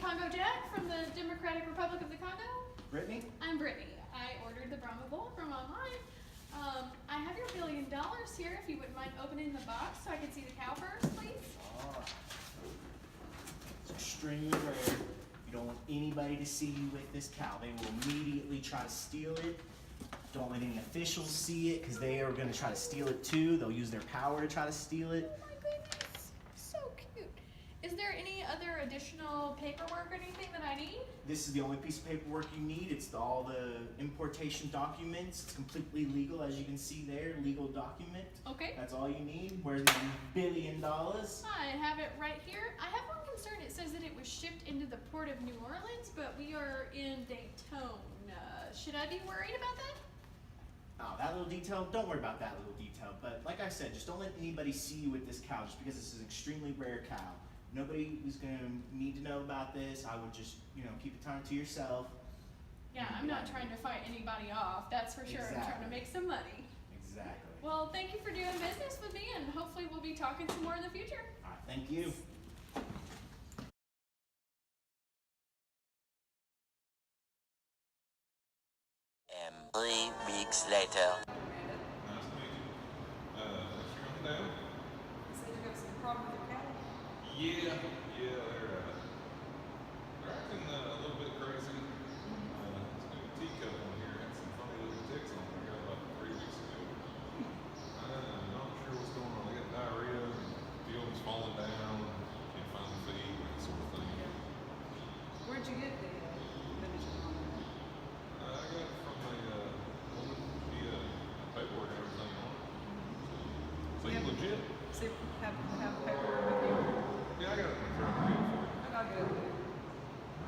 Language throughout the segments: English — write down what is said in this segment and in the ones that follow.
Congo Jack from the Democratic Republic of the Congo. Brittany? I'm Brittany. I ordered the Brahma Bowl from online. I have your $1 billion here if you wouldn't mind opening the box so I can see the cow first, please. Alright. It's extremely rare. You don't want anybody to see you with this cow. They will immediately try to steal it. Don't let any officials see it because they are going to try to steal it too. They'll use their power to try to steal it. Oh my goodness, so cute. Is there any other additional paperwork or anything that I need? This is the only piece of paperwork you need. It's all the importation documents. It's completely legal, as you can see there, legal document. Okay. That's all you need. Where's my $1 billion? I have it right here. I have one concern. It says that it was shipped into the port of New Orleans, but we are in Daytona. Should I be worried about that? Oh, that little detail, don't worry about that little detail. But like I said, just don't let anybody see you with this cow just because this is an extremely rare cow. Nobody is going to need to know about this. I would just, keep it to yourself. Yeah, I'm not trying to fight anybody off, that's for sure. Exactly. I'm trying to make some money. Exactly. Well, thank you for doing business with me, and hopefully we'll be talking some more in the future. All right, thank you. And 3 weeks later. Nice to meet you. Thanks for coming down. You said you got some problem with the cow? Yeah, they're acting a little bit crazy. This new teacup on here had some funny little ticks on it. I got about 3 weeks ago. I'm not sure what's going on. They got diarrhea, the oven's falling down, can't find the feed, that sort of thing. Where'd you get the miniature on that? I got it from a woman. She had paperwork and everything on it. So you legit? See, have paperwork with you? Yeah, I got it in front of me for you. I'll get it with you.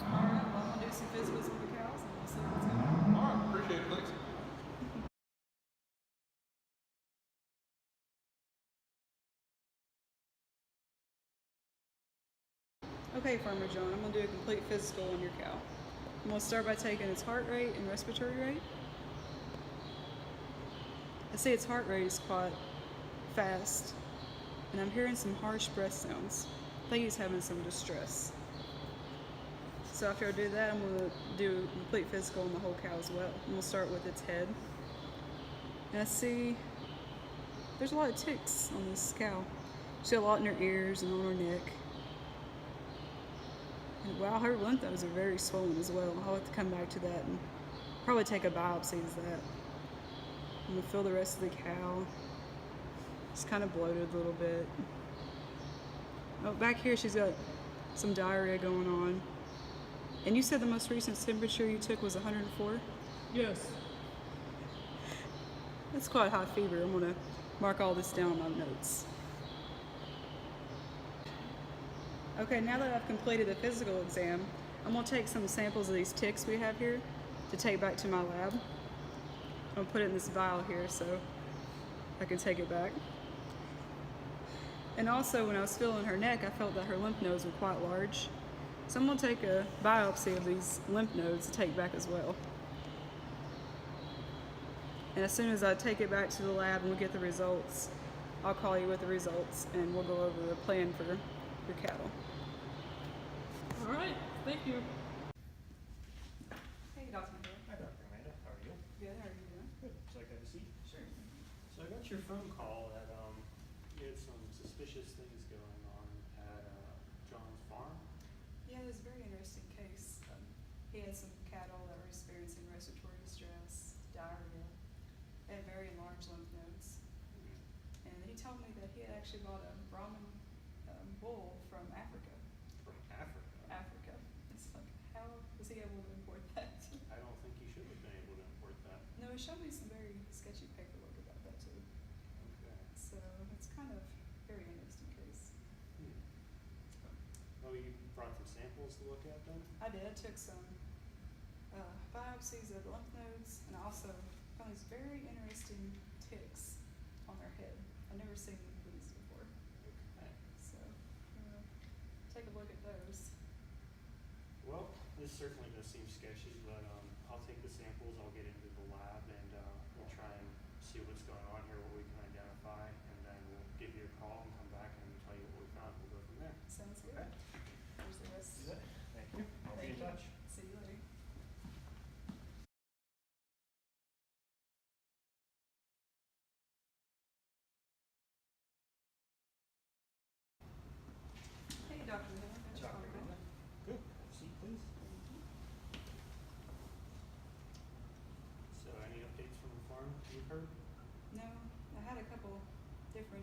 All right, well, I'm gonna do some physicals with the cows and we'll see what's going on. All right, appreciate it. Thanks. Okay, Farmer John, I'm gonna do a complete physical on your cow. I'm gonna start by taking its heart rate and respiratory rate. I see its heart rate is quite fast, and I'm hearing some harsh breath sounds. I think he's having some distress. So after I do that, I'm gonna do a complete physical on the whole cow as well. I'm gonna start with its head. And I see there's a lot of ticks on this cow. She's got a lot in her ears and on her neck. And wow, her lymph nodes are very swollen as well. I'll have to come back to that and probably take a biopsy of that. I'm gonna feel the rest of the cow. It's kind of bloated a little bit. Oh, back here she's got some diarrhea going on. And you said the most recent temperature you took was 104? Yes. That's quite high fever. I'm gonna mark all this down on my notes. Okay, now that I've completed the physical exam, I'm gonna take some samples of these ticks we have here to take back to my lab. I'm gonna put it in this vial here so I can take it back. And also, when I was feeling her neck, I felt that her lymph nodes were quite large. So I'm gonna take a biopsy of these lymph nodes to take back as well. And as soon as I take it back to the lab and we get the results, I'll call you with the results and we'll go over the plan for your cattle. All right. Thank you. Hey, Dr. McGill. Hi, Dr. Amanda. How are you? Good, how are you doing? Good. Would you like to have a seat? Sure. So I got your phone call that you had some suspicious things going on at John's farm. Yeah, it was a very interesting case. He had some cattle that were experiencing respiratory distress, diarrhea, and very large lymph nodes. And he told me that he had actually bought a Brahman bull from Africa. From Africa. Africa. It's like, how was he able to import that? I don't think he should have been able to import that. No, he showed me some very sketchy paperwork about that too. Okay. So it's kind of very interesting case. Oh, you brought some samples to look at then? I did. I took some biopsies of the lymph nodes, and I also found these very interesting ticks on their head. I've never seen these before. Okay. So, take a look at those. Well, this certainly does seem sketchy, but I'll take the samples, I'll get into the lab, and we'll try and see what's going on here, what we can identify, and then we'll give you a call and come back and tell you what we found. We'll go from there. Sounds good. Okay. Here's the rest. Thank you.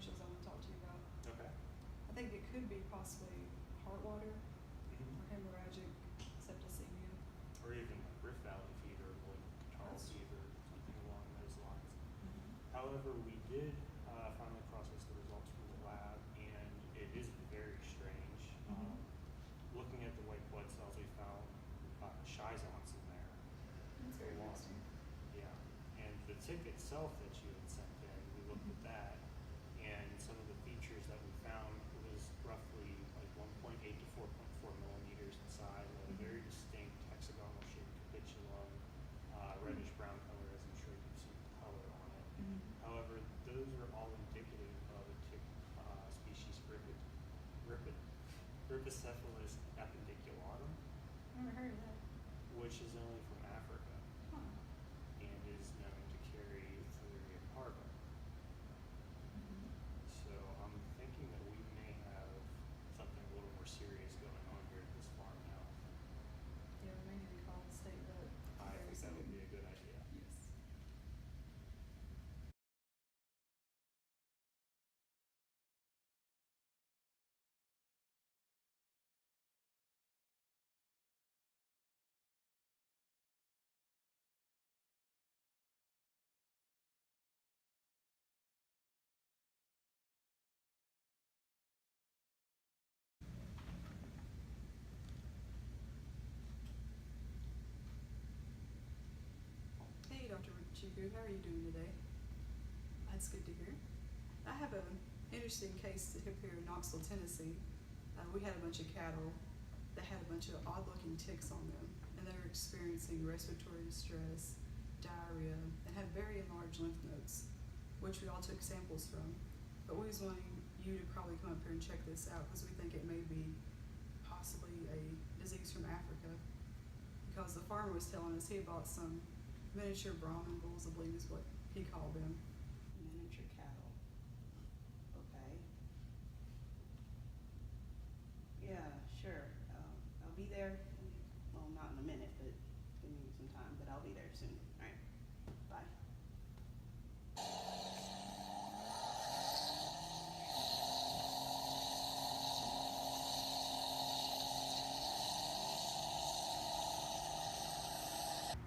commercials I want to talk to you about. Okay. I think it could be possibly heart water Mm-hmm. or hemorrhagic septicemia. Or even like Rift Valley fever, like Charles fever, something along those lines. However, we did finally process the results from the lab, and it is very strange. Mhm. Looking at the white blood cells, we found Schizons in there. That's very Along. interesting. Yeah, and the tick itself that you had sent in, we looked at that, and some of the features that we found was roughly like 1.8 to 4.4 millimeters in size, with a very distinct hexagonal shaped capitulum, reddish brown color, as I'm sure you've seen the color on it. However, those are all indicative of a tick species Rhipicephalus appendiculatum, Never heard of that. which is only from Africa Huh. and is known to carry Thaliria parva. So I'm thinking that we may have something a little more serious going on here at this farm now. Yeah, we may need to call the state vet. I very think that would soon. be a good idea. Yes. Hey, Dr. Chiku, how are you doing today? That's good to hear. I have an interesting case up here in Knoxville, Tennessee. We had a bunch of cattle that had a bunch of odd-looking ticks on them, and they were experiencing respiratory distress, diarrhea, and had very enlarged lymph nodes, which we all took samples from. But we was wanting you to probably come up here and check this out because we think it may be possibly a disease from Africa. Because the farmer was telling us he had bought some miniature Brahman bulls, I believe is what he called them. Miniature cattle. Okay. Yeah, sure. I'll be there. Well, not in a minute, but give me some time. But I'll be there soon. All right. Bye.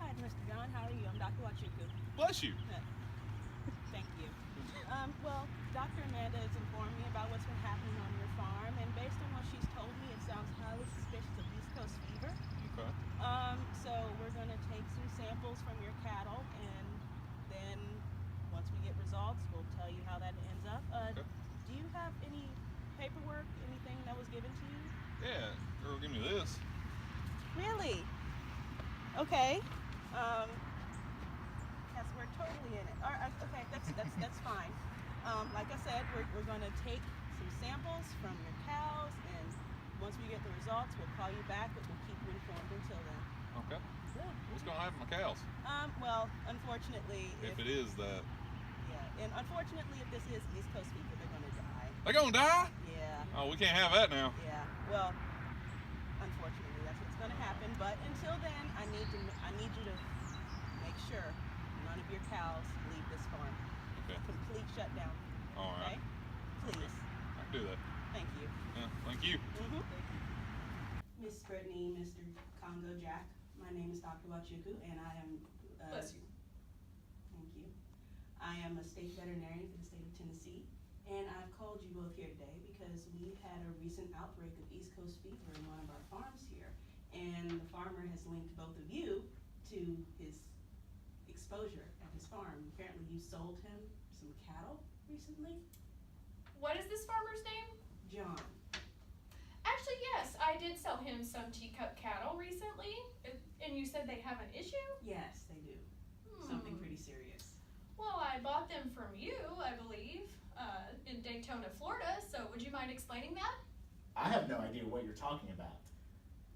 Hi, Mr. John. How are you? I'm Dr. Wachuku. Bless you. Thank you. Well, Dr. Amanda has informed me about what's been happening on your farm, and based on what she's told me, it sounds highly suspicious of East Coast fever. Okay. So we're going to take some samples from your cattle, and then once we get results, we'll tell you how that ends up. Okay. Do you have any paperwork, anything that was given to you? Yeah, girl, give me this. Really? Okay. Yes, we're totally in it. All right, okay, that's fine. Like I said, we're going to take some samples from your cows, and once we get the results, we'll call you back, but we'll keep you informed until then. Okay. Good. What's gonna happen to my cows? Well, unfortunately, If it is that. yeah, and unfortunately, if this is East Coast fever, they're going to die. They're gonna die? Yeah. Oh, we can't have that now. Yeah, well, unfortunately, that's what's going to happen. But until then, I need you to make sure none of your cows leave this farm. Okay. Complete shutdown. All right. Okay? Please. I can do that. Thank you. Yeah, thank you. Mm-hmm. Miss Brittany, Mr. Congo Jack. My name is Dr. Wachuku, and I am. Bless you. Thank you. I am a state veterinarian for the state of Tennessee, and I've called you both here today because we've had a recent outbreak of East Coast fever in one of our farms here, and the farmer has linked both of you to his exposure at his farm. Apparently, you sold him some cattle recently. What is this farmer's name? John. Actually, yes, I did sell him some teacup cattle recently. And you said they have an issue? Yes, they do. Something pretty serious. Well, I bought them from you, I believe, in Daytona, Florida. So would you mind explaining that? I have no idea what you're talking about.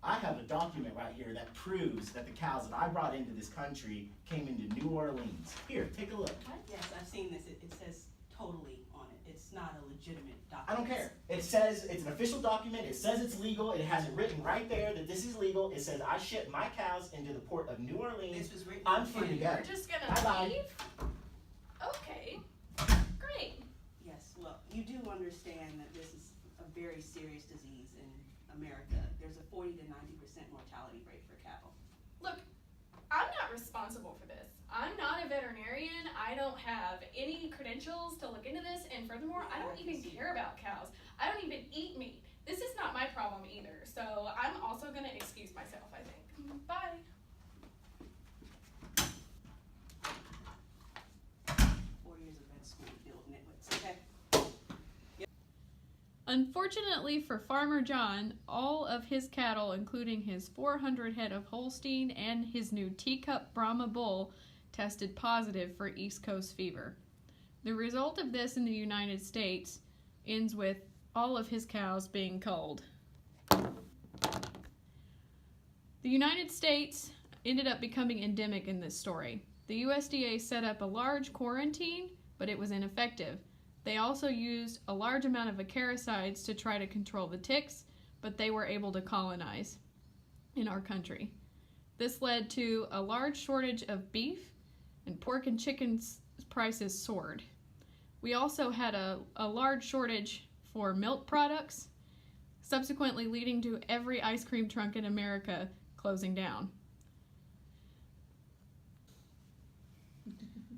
I have a document right here that proves that the cows that I brought into this country came into New Orleans. Here, take a look. Yes, I've seen this. It says totally on it. It's not a legitimate document. I don't care. It says it's an official document. It says it's legal. It has it written right there that this is legal. It says I shipped my cows into the port of New Orleans. This was written. I'm free to go. You're just gonna Bye-bye. leave? Okay, great. Yes, well, you understand that this is a very serious disease in America. There's a 40 to 90% mortality rate for cattle. Look, I'm not responsible for this. I'm not a veterinarian. I don't have any credentials to look into this, and furthermore, I don't even care about cows. I don't even eat meat. This is not my problem either, so I'm also gonna excuse myself, I think. Bye. 4 years of vet school to deal with nitwits, okay? Unfortunately for Farmer John, all of his cattle, including his 400 head of Holstein and his new teacup Brahma bull, tested positive for East Coast fever. The result of this in the United States ends with all of his cows being culled. The United States ended up becoming endemic in this story. The USDA set up a large quarantine, but it was ineffective. They also used a large amount of acaricides to try to control the ticks, but they were able to colonize in our country. This led to a large shortage of beef, and pork and chicken's prices soared. We also had a large shortage for milk products, subsequently leading to every ice cream trunk in America closing down.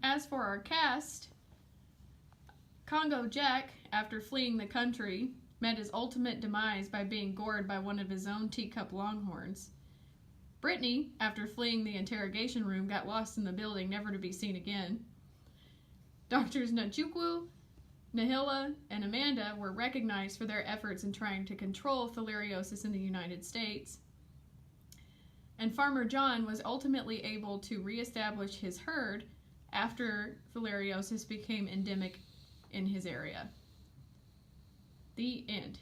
As for our cast, Congo Jack, after fleeing the country, met his ultimate demise by being gored by one of his own teacup longhorns. Brittany, after fleeing the interrogation room, got lost in the building, never to be seen again. Doctors Nachukwu, Nahila, and Amanda were recognized for their efforts in trying to control filariasis in the United States. And Farmer John was ultimately able to reestablish his herd after filariasis became endemic in his area. The end.